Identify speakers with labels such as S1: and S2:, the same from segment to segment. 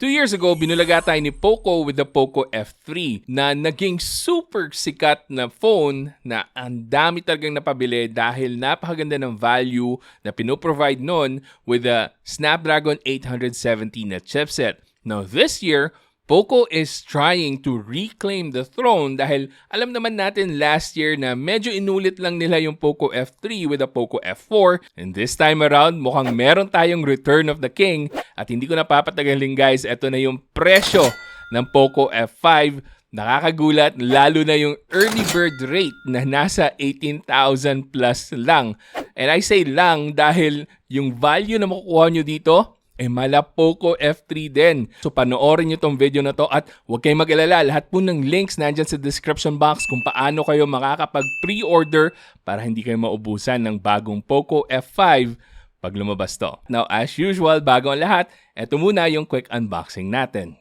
S1: 2 years ago, binulaga tayo ni Poco with the Poco F3 na naging super sikat na phone na ang dami talagang napabili dahil napakaganda ng value na pinoprovide nun with the Snapdragon 870 na chipset. Now this year, Poco is trying to reclaim the throne dahil alam naman natin last year na medyo inulit lang nila yung Poco F3 with the Poco F4. And this time around, mukhang meron tayong Return of the King. At hindi ko napapatagalin guys, ito na yung presyo ng Poco F5. Nakakagulat, lalo na yung early bird rate na nasa 18,000 plus lang. And I say lang dahil yung value na makukuha nyo dito, mala Poco F3 din. So panoorin nyo tong video na to at huwag kayong mag-alala. Lahat po ng links nandyan sa description box kung paano kayo makakapag-pre-order para hindi kayo maubusan ng bagong Poco F5 pag lumabas to. Now as usual, bago ang lahat, eto muna yung quick unboxing natin.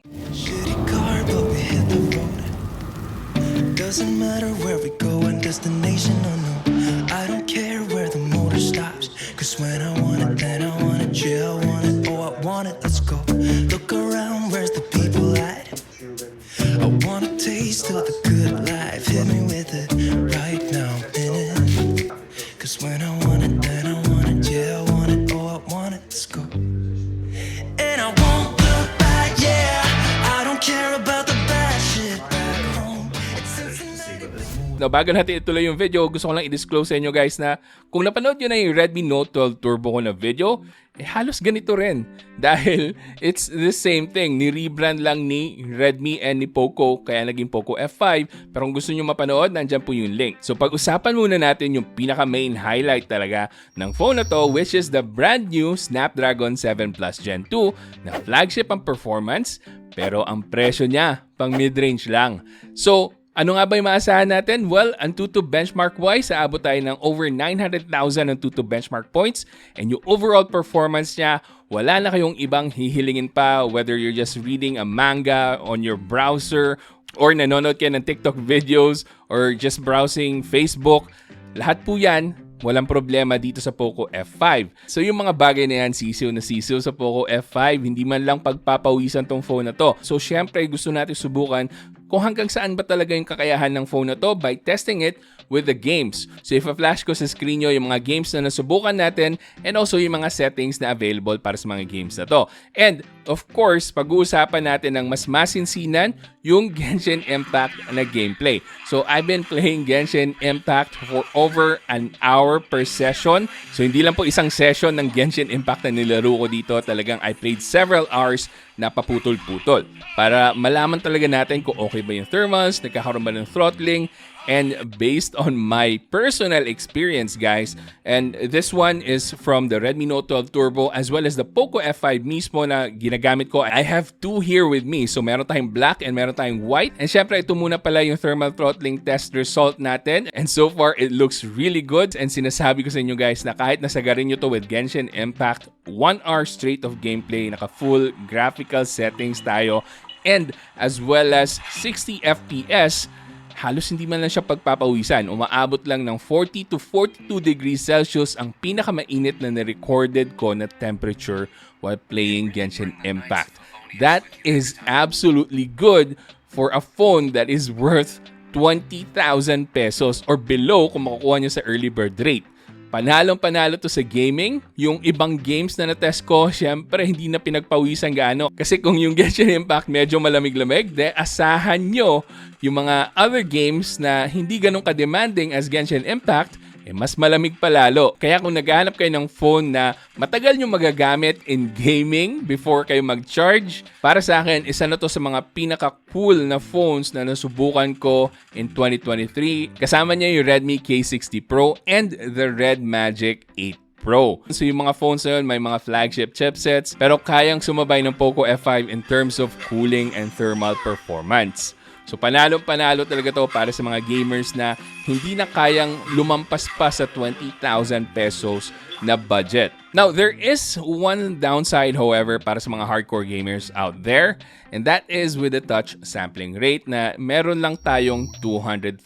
S2: Doesn't matter where we go and destination or no, I don't care where the motor stops. Cause when I want it, then I want it, yeah, I want it, oh I want it, let's go. Look around, where's the people at? I want a taste of the good life, hit me with it right now, in it. Cause when I want it, then I want it, yeah, I want it, oh I want it, let's go. And I won't look back, yeah, I don't care about the bad shit back home.
S1: Now, bago natin ituloy yung video, gusto ko lang i-disclose sa inyo guys na kung napanood nyo na yung Redmi Note 12 Turbo ko na video, halos ganito rin. Dahil it's the same thing. Ni-rebrand lang ni Redmi and ni Poco, kaya naging Poco F5. Pero kung gusto nyo mapanood, nandyan po yung link. So pag-usapan muna natin yung pinaka-main highlight talaga ng phone na to, which is the brand new Snapdragon 7 Plus Gen 2 na flagship ang performance, pero ang presyo niya pang mid-range lang. So, ano nga ba yung maasahan natin? Well, ang Antutu benchmark-wise, aabot tayo ng over 900,000 Antutu benchmark points. And yung overall performance niya, wala na kayong ibang hihilingin pa, whether you're just reading a manga on your browser, or nanonood kayo ng TikTok videos, or just browsing Facebook. Lahat po yan, walang problema dito sa Poco F5. So yung mga bagay na yan, sisiw na sisiw sa Poco F5, hindi man lang pagpapawisan tong phone na to. So syempre, gusto natin subukan kung hanggang saan ba talaga yung kakayahan ng phone na to by testing it with the games. So if-flash ko sa screen nyo yung mga games na nasubukan natin and also yung mga settings na available para sa mga games na to. And of course, pag-uusapan natin ng mas masinsinan yung Genshin Impact na gameplay. So I've been playing Genshin Impact for over an hour per session. So hindi lang po isang session ng Genshin Impact na nilaro ko dito. Talagang I played several hours na paputol-putol para malaman talaga natin kung okay ba yung thermals, nagkakaroon ba ng throttling, and based on my personal experience guys, and this one is from the Redmi Note 12 Turbo as well as the Poco F5 mismo na ginagamit ko. I have two here with me. So meron tayong black and meron tayong white. And syempre ito muna pala yung thermal throttling test result natin. And so far it looks really good. And sinasabi ko sa inyo guys na kahit nasagarin nyo to with Genshin Impact, 1 hour straight of gameplay, naka full graphical settings tayo, and as well as 60 FPS, halos hindi man lang siya pagpapawisan. Umaabot lang ng 40 to 42 degrees Celsius ang pinakamainit na na-recorded ko na temperature while playing Genshin Impact. That is absolutely good for a phone that is worth 20,000 pesos or below kung makukuha nyo sa early bird rate. Panalong-panalo to sa gaming. Yung ibang games na na-test ko, syempre hindi na pinagpawisan gaano. Kasi kung yung Genshin Impact medyo malamig-lamig, asahan nyo yung mga other games na hindi ganun ka-demanding as Genshin Impact, mas malamig pa lalo. Kaya kung naghahanap kayo ng phone na matagal nyo magagamit in gaming before kayo mag-charge, para sa akin, isa na to sa mga pinaka-cool na phones na nasubukan ko in 2023. Kasama niya yung Redmi K60 Pro and the Red Magic 8 Pro. So yung mga phones na yun, may mga flagship chipsets, pero kayang sumabay ng Poco F5 in terms of cooling and thermal performance. So panalo-panalo talaga to para sa mga gamers na hindi na kayang lumampas pa sa 20,000 pesos na budget. Now, there is one downside, however, para sa mga hardcore gamers out there, and that is with the touch sampling rate na meron lang tayong 240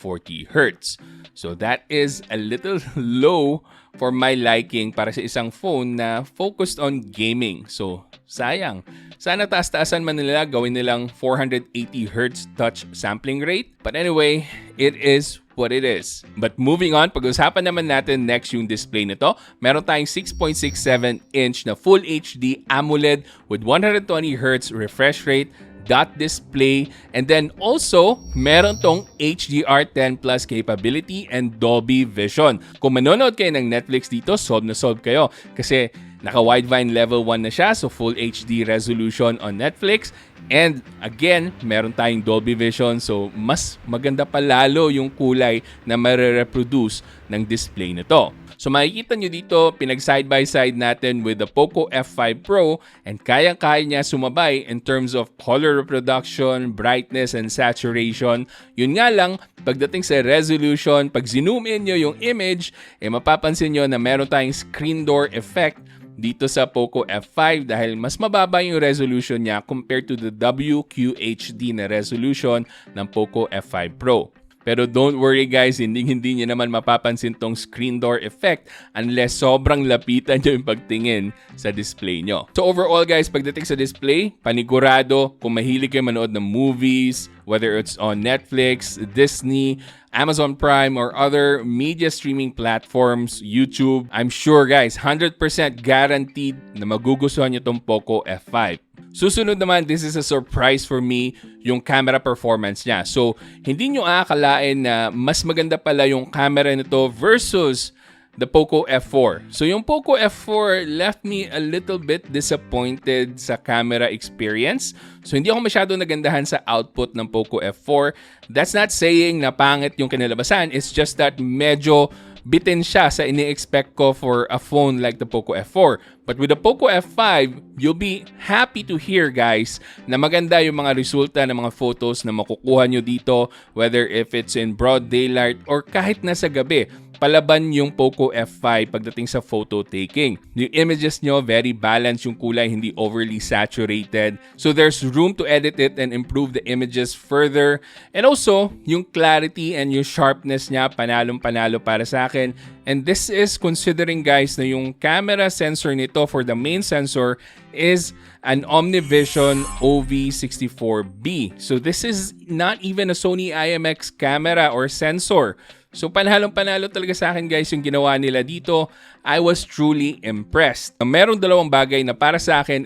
S1: Hz. So that is a little low for my liking para sa isang phone na focused on gaming. So, sayang. Sana taas-taasan man nila, gawin nilang 480 Hz touch sampling rate. But anyway, it is what it is. But moving on, pag-usapan naman natin next yung display nito. Meron tayong 6.67-inch na Full HD AMOLED with 120 Hz refresh rate, dot display, and then also meron tong HDR10 Plus capability and Dolby Vision. Kung manonood kayo ng Netflix dito, solve na solve kayo kasi naka-widevine level 1 na siya, so full HD resolution on Netflix. And again, meron tayong Dolby Vision, so mas maganda pa lalo yung kulay na mare-reproduce ng display nito. So makikita nyo dito, pinag-side by side natin with the Poco F5 Pro, and kayang-kaya niya sumabay in terms of color reproduction, brightness, and saturation. Yun nga lang, pagdating sa resolution, pag zoom in nyo yung image, mapapansin nyo na meron tayong screen door effect dito sa Poco F5 dahil mas mababa yung resolution niya compared to the WQHD na resolution ng Poco F5 Pro. Pero don't worry guys, hindi nyo naman mapapansin tong screen door effect unless sobrang lapitan nyo yung pagtingin sa display nyo. So overall guys, pagdating sa display, panigurado kung mahilig kayo manood ng movies, whether it's on Netflix, Disney, Amazon Prime, or other media streaming platforms, YouTube, I'm sure guys, 100% guaranteed na magugustuhan nyo tong Poco F5. Susunod naman, this is a surprise for me, yung camera performance niya. So, hindi nyo aakalain na mas maganda pala yung camera nito versus the Poco F4. So, yung Poco F4 left me a little bit disappointed sa camera experience. So, hindi ako masyado nagandahan sa output ng Poco F4. That's not saying na pangit yung kinalabasan. It's just that medyo bitin siya sa ini-expect ko for a phone like the Poco F4. But with the Poco F5, you'll be happy to hear guys na maganda yung mga resulta ng mga photos na makukuha nyo dito, whether if it's in broad daylight or kahit nasa gabi. Palaban yung Poco F5 pagdating sa photo taking. Yung images nyo, very balanced yung kulay, hindi overly saturated. So there's room to edit it and improve the images further. And also, yung clarity and yung sharpness niya, panalong-panalo para sa akin. And this is considering guys na yung camera sensor nito for the main sensor is an OmniVision OV64B. So this is not even a Sony IMX camera or sensor. So panhalong-panalo talaga sa akin guys yung ginawa nila dito. I was truly impressed. Merong dalawang bagay na para sa akin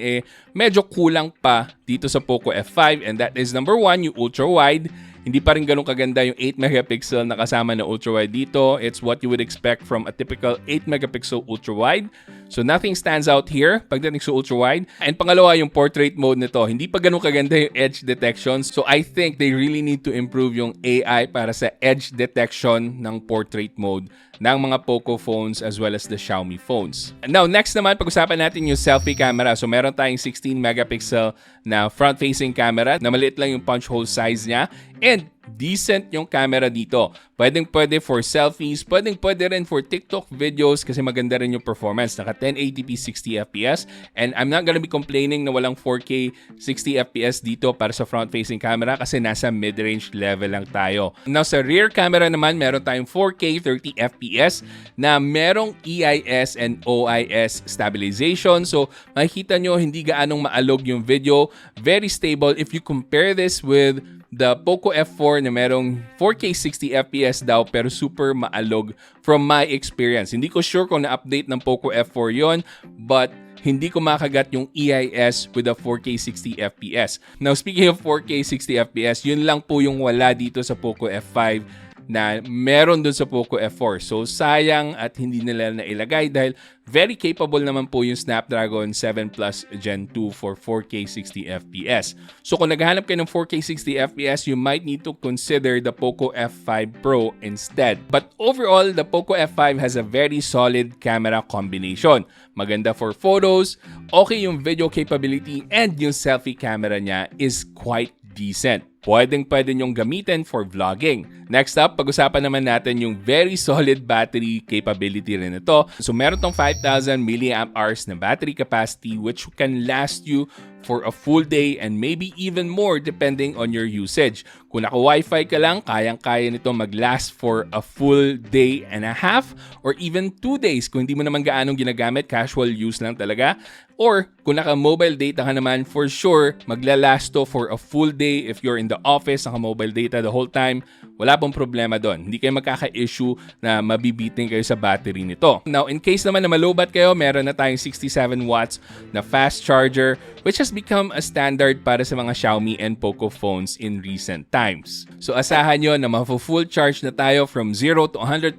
S1: medyo kulang pa dito sa Poco F5, and that is number 1, yung ultra-wide. Hindi pa rin ganun kaganda yung 8 megapixel na kasama na ultra-wide dito. It's what you would expect from a typical 8 megapixel ultra-wide. So nothing stands out here pagdating sa ultra-wide. And pangalawa, yung portrait mode nito. Hindi pa ganun kaganda yung edge detection. So I think they really need to improve yung AI para sa edge detection ng portrait mode ng mga Poco phones as well as the Xiaomi phones. Now, next naman, pag-usapan natin yung selfie camera. So meron tayong 16 megapixel na front-facing camera na maliit lang yung punch hole size niya. And decent yung camera dito. Pwedeng-pwede for selfies, pwedeng-pwede rin for TikTok videos kasi maganda rin yung performance. Naka 1080p 60fps, and I'm not gonna be complaining na walang 4K 60fps dito para sa front-facing camera kasi nasa mid-range level lang tayo. Now sa rear camera naman, meron tayong 4K 30fps na merong EIS and OIS stabilization. So makikita nyo hindi gaanong maalog yung video. Very stable if you compare this with the Poco F4 na merong 4K 60fps daw pero super maalog from my experience. Hindi ko sure kung na-update ng Poco F4 yon, but hindi ko makagat yung EIS with the 4K 60fps. Now speaking of 4K 60fps, yun lang po yung wala dito sa Poco F5 na meron dun sa Poco F4. So sayang at hindi nila nailagay dahil very capable naman po yung Snapdragon 7 Plus Gen 2 for 4K 60fps. So kung naghahanap kayo ng 4K 60fps, you might need to consider the Poco F5 Pro instead. But overall, the Poco F5 has a very solid camera combination. Maganda for photos, okay yung video capability, and yung selfie camera niya is quite decent. pwede nyong gamitin for vlogging. Next up, pag-usapan naman natin yung very solid battery capability rin ito. So meron tong 5,000 mAh na battery capacity which can last you for a full day and maybe even more depending on your usage. Kung naka-Wi-Fi ka lang, kayang-kaya nito mag-last for a full day and a half or even 2 days kung hindi mo naman gaanong ginagamit, casual use lang talaga. Or kung naka-mobile data ka naman, for sure, maglalast to for a full day if you're in the office, naka-mobile data the whole time. Wala pong problema doon. Hindi kayo magkaka-issue na mabibiting kayo sa battery nito. Now, in case naman na malobat kayo, meron na tayong 67 watts na fast charger which has become a standard para sa mga Xiaomi and Poco phones in recent times. So, asahan nyo na ma-full charge na tayo from 0 to 100%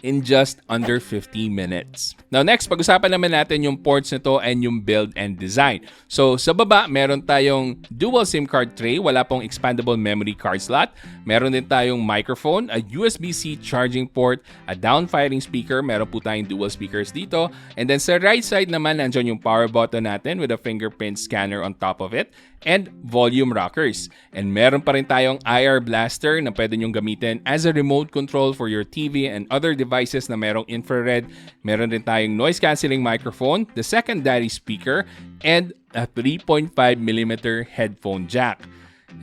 S1: in just under 50 minutes. Now, next, pag-usapan naman natin yung ports nito and yung build and design. So, sa baba, meron tayong dual SIM card tray. Wala pong expandable memory card slot. Meron din tayong microphone, a USB-C charging port, a down-firing speaker. Meron po tayong dual speakers dito. And then sa right side naman, nandyan yung power button natin with a fingerprint scanner on top of it and volume rockers. And meron pa rin tayong IR blaster na pwede nyong gamitin as a remote control for your TV and other devices na merong infrared. Meron din tayong noise cancelling microphone, the secondary speaker, and a 3.5mm headphone jack.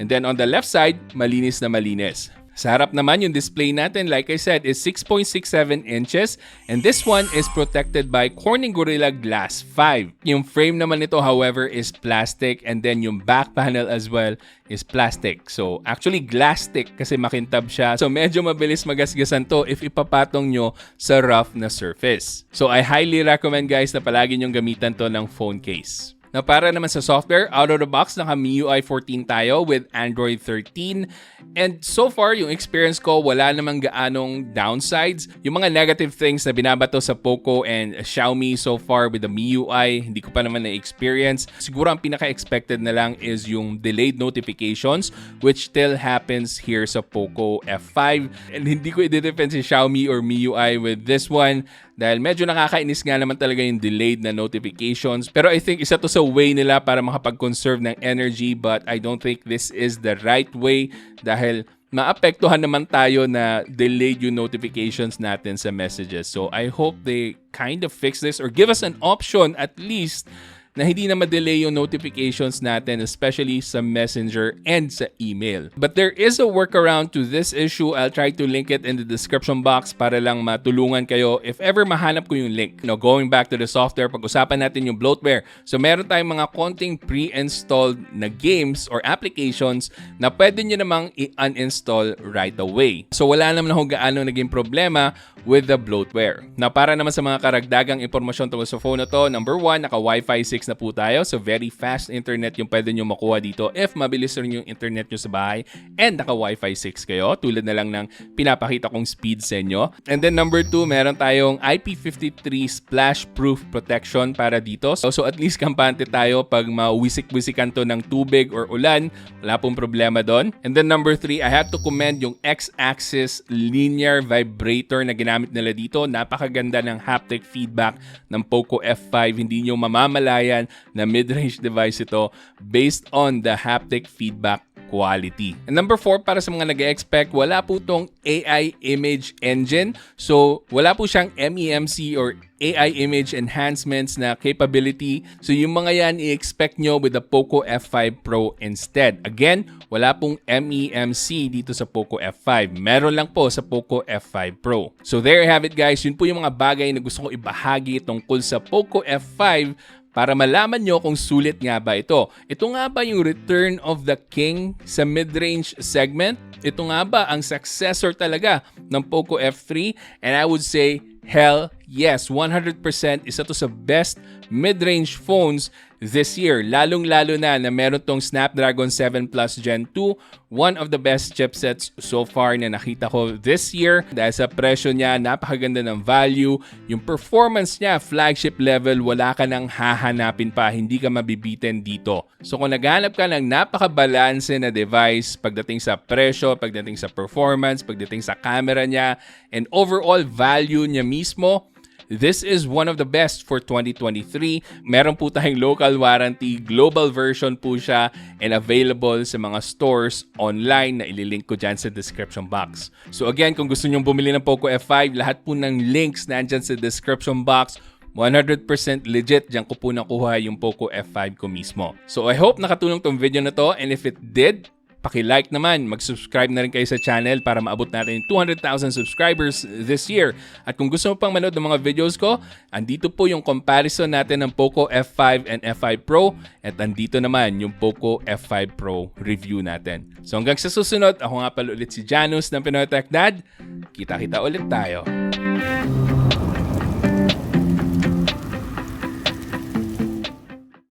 S1: And then on the left side, malinis na malinis. Sa harap naman, yung display natin, like I said, is 6.67 inches and this one is protected by Corning Gorilla Glass 5. Yung frame naman nito, however, is plastic and then yung back panel as well is plastic. So, actually glass-stick kasi makintab siya. So, medyo mabilis magasgasan to if ipapatong nyo sa rough na surface. So, I highly recommend guys na palagi nyong gamitan to ng phone case. Now, para naman sa software, out of the box, naka-MIUI 14 tayo with Android 13. And so far, yung experience ko, wala namang gaanong downsides. Yung mga negative things na binabato sa Poco and Xiaomi so far with the MIUI, hindi ko pa naman na-experience. Siguro ang pinaka-expected na lang is yung delayed notifications, which still happens here sa Poco F5. And hindi ko i-defend si Xiaomi or MIUI with this one dahil medyo nakakainis nga naman talaga yung delayed na notifications. Pero I think isa to sa way nila para makapag-conserve ng energy, but I don't think this is the right way dahil maapektuhan naman tayo na delayed yung notifications natin sa messages. So I hope they kind of fix this or give us an option at least na hindi na ma-delay yung notifications natin, especially sa Messenger and sa email. But there is a workaround to this issue. I'll try to link it in the description box para lang matulungan kayo if ever mahanap ko yung link. Now, going back to the software, pag-usapan natin yung bloatware. So, meron tayong mga konting pre-installed na games or applications na pwede nyo namang i-uninstall right away. So, wala naman ako gaano naging problema with the bloatware. Now, para naman sa mga karagdagang impormasyon tungkol sa phone na to, number 1, naka-Wi-Fi 6 na po tayo. So, very fast internet yung pwede nyo makuha dito if mabilis rin yung internet nyo sa bahay and naka-Wi-Fi 6 kayo. Tulad na lang ng pinapakita kong speed sa inyo. And then number 2, meron tayong IP53 splash-proof protection para dito. So, at least kampante tayo pag mawisik-wisikan to ng tubig or ulan. Wala pong problema doon. And then number 3, I have to commend yung X-axis linear vibrator na ginamit nila dito. Napakaganda ng haptic feedback ng Poco F5. Hindi nyo mamamalayan na mid-range device ito based on the haptic feedback quality. And number 4, para sa mga nag-expect, wala po tong AI image engine. So, wala po siyang MEMC or AI image enhancements na capability. So, yung mga yan i-expect nyo with the Poco F5 Pro instead. Again, wala pong MEMC dito sa Poco F5. Meron lang po sa Poco F5 Pro. So, there you have it guys. Yun po yung mga bagay na gusto ko ibahagi tungkol sa Poco F5 para malaman nyo kung sulit nga ba ito. Ito nga ba yung return of the king sa mid-range segment? Ito nga ba ang successor talaga ng Poco F3? And I would say, hell yes, 100% isa to sa best mid-range phones this year. Lalong-lalo na meron tong Snapdragon 7 Plus Gen 2, one of the best chipsets so far na nakita ko this year. Dahil sa presyo niya, napakaganda ng value. Yung performance niya, flagship level, wala ka nang hahanapin pa. Hindi ka mabibitin dito. So kung naghanap ka ng napakabalanse na device pagdating sa presyo, pagdating sa performance, pagdating sa camera niya, and overall value niya mismo, this is one of the best for 2023. Meron po tayong local warranty, global version po siya, and available sa mga stores online na ililink ko dyan sa description box. So again, kung gusto nyong bumili ng Poco F5, lahat po ng links nandyan sa description box. 100% legit, diyan ko po nakuha yung Poco F5 ko mismo. So I hope nakatulong tong video na to, and if it did, paki-like naman, mag-subscribe na rin kayo sa channel para maabot natin yung 200,000 subscribers this year. At kung gusto mo pang manood ng mga videos ko, andito po yung comparison natin ng Poco F5 and F5 Pro, at andito naman yung Poco F5 Pro review natin. So hanggang sa susunod, ako nga pala ulit si Janus ng Pinoy Techdad. Kita-kita ulit tayo.